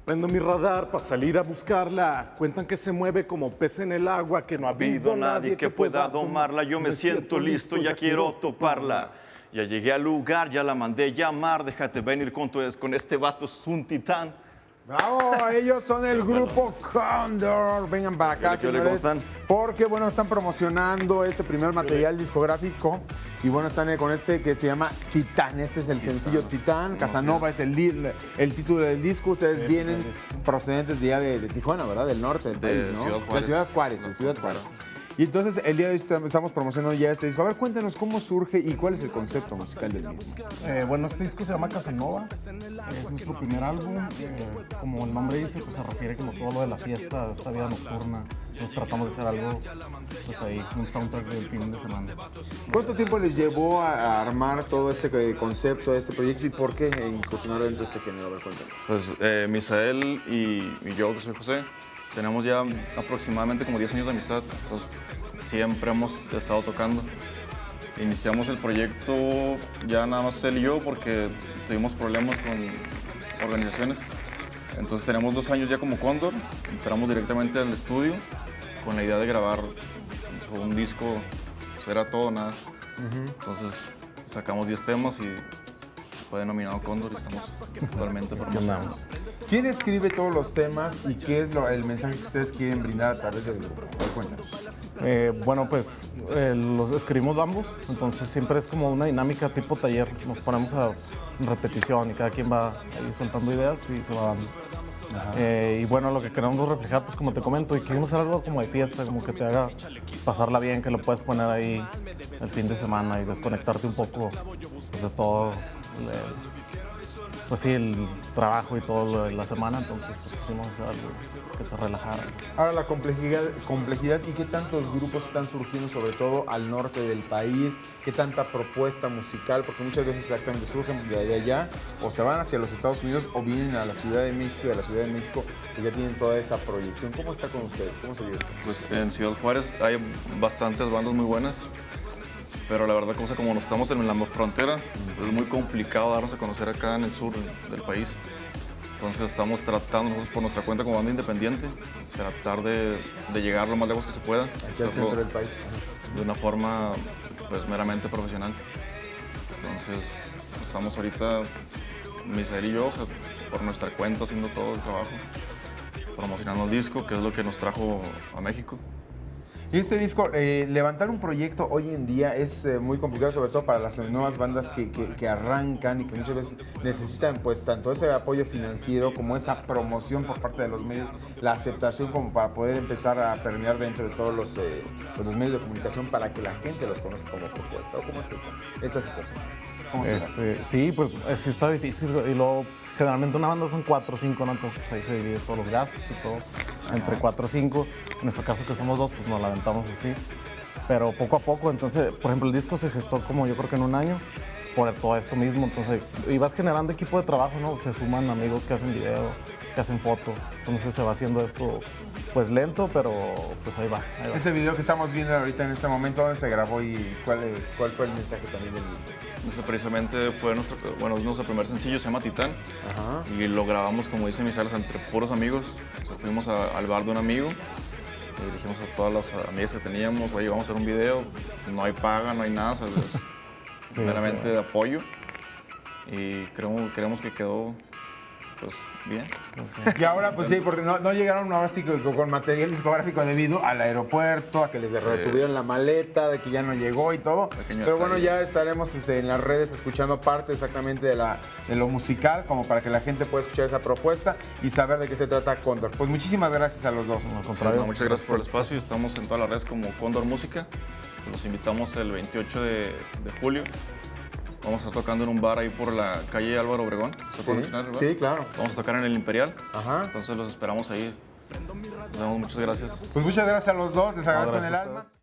Prendo mi radar para salir a buscarla. Cuentan que se mueve como pez en el agua, que no ha habido nadie que pueda domarla. Yo me siento listo, ya quiero toparla. Ya llegué al lugar, ya la mandé llamar. Déjate venir con este vato, es un titán. ¡Bravo! Ellos son el grupo Cóndor. Vengan para acá, señores. ¿Cómo están? Porque, bueno, están promocionando este primer material discográfico. Y, bueno, están con este que se llama Titán. Este es el sencillo Titán. Casanova es el título del disco. Ustedes vienen procedentes de allá de Tijuana, ¿verdad? Del norte del país, ¿no? Ciudad Juárez. De Ciudad Juárez, de Ciudad Juárez. Y entonces, el día de hoy estamos promocionando ya este disco. A ver, cuéntanos cómo surge y cuál es el concepto musical del mismo. Bueno, este disco se llama Casanova, es nuestro primer álbum. Como el nombre dice, pues se refiere como todo lo de la fiesta, esta vida nocturna. Entonces tratamos de hacer algo, pues ahí, un soundtrack del fin de semana. ¿Cuánto tiempo les llevó a armar todo este concepto, este proyecto y por qué incursionar dentro de este género? A ver, cuéntanos. Pues Misael y yo, que soy José, tenemos ya aproximadamente como 10 años de amistad. Entonces, siempre hemos estado tocando. Iniciamos el proyecto ya nada más él y yo porque tuvimos problemas con organizaciones. Entonces tenemos 2 años ya como Cóndor. Entramos directamente al estudio con la idea de grabar un disco, pues era todo, nada. Entonces sacamos 10 temas y fue denominado Cóndor y estamos actualmente promocionando. ¿Quién escribe todos los temas y qué es el mensaje que ustedes quieren brindar a través del grupo? A ver, cuéntanos. Bueno, pues los escribimos ambos, entonces siempre es como una dinámica tipo taller. Nos ponemos en repetición y cada quien va ahí soltando ideas y se va dando. Y bueno, lo que queremos reflejar, pues como te comento, y queremos hacer algo como de fiesta, como que te haga pasarla bien, que lo puedes poner ahí el fin de semana y desconectarte un poco pues, de todo, pues sí, el trabajo y todo lo de la semana, entonces pues pusimos algo que te relajara. Ahora, la complejidad y qué tantos grupos están surgiendo, sobre todo al norte del país, qué tanta propuesta musical, porque muchas veces exactamente surgen de allá, o se van hacia los Estados Unidos o vienen a la Ciudad de México, y a la Ciudad de México que ya tienen toda esa proyección. ¿Cómo está con ustedes? ¿Cómo se vive? Pues en Ciudad Juárez hay bastantes bandas muy buenas, pero la verdad, como nos estamos en la frontera, es muy complicado darnos a conocer acá en el sur del país. Entonces estamos tratando nosotros por nuestra cuenta como banda independiente, tratar de llegar lo más lejos que se pueda. Aquí al centro del país. De una forma pues meramente profesional. Entonces estamos ahorita, Misael y yo, o sea, por nuestra cuenta haciendo todo el trabajo, promocionando el disco, que es lo que nos trajo a México. Y este disco, levantar un proyecto hoy en día es muy complicado, sobre todo para las nuevas bandas que arrancan y que muchas veces necesitan pues tanto ese apoyo financiero como esa promoción por parte de los medios, la aceptación como para poder empezar a permear dentro de todos los medios de comunicación para que la gente los conozca como propuesta. ¿Cómo está esta situación? ¿Cómo está? Sí, pues sí está difícil y luego generalmente una banda son 4 o 5, ¿no? Entonces pues ahí se divide todos los gastos y todo entre 4 o 5. En nuestro caso que somos 2, pues nos la aventamos así. Pero poco a poco, entonces, por ejemplo, el disco se gestó como yo creo que en 1 año por todo esto mismo. Entonces, y vas generando equipo de trabajo, ¿no? Se suman amigos que hacen video, que hacen foto. Entonces se va haciendo esto pues lento, pero pues ahí va. Ese video que estamos viendo ahorita en este momento, ¿dónde se grabó y cuál fue el mensaje también del mismo? Ese precisamente fue nuestro primer sencillo, se llama Titán. Ajá. Y lo grabamos, como dice Misael, entre puros amigos. O sea, fuimos al bar de un amigo y dijimos a todas las amigas que teníamos, oye, vamos a hacer un video, no hay paga, no hay nada, o sea, es Sí, meramente sí. de apoyo. Y creemos que quedó pues bien. Y ahora, pues sí, porque no llegaron ahora sí con material discográfico debido al aeropuerto, a que les retuvieron la maleta, de que ya no llegó y todo. Pequeño Pero bueno, detalle. ya estaremos en las redes escuchando parte exactamente de lo musical, como para que la gente pueda escuchar esa propuesta y saber de qué se trata Cóndor. Pues muchísimas gracias a los dos. Al Sí, contrario. no, muchas gracias por el espacio. Estamos en todas las redes como Cóndor Música. Los invitamos el 28 de julio. Vamos a estar tocando en un bar ahí por la calle Álvaro Obregón. ¿Se puede mencionar el bar? Sí, claro. Vamos a tocar en el Imperial. Ajá. Entonces los esperamos ahí. Nos vemos, muchas gracias. Pues muchas gracias a los dos, les agradezco en el gracias a alma. todos.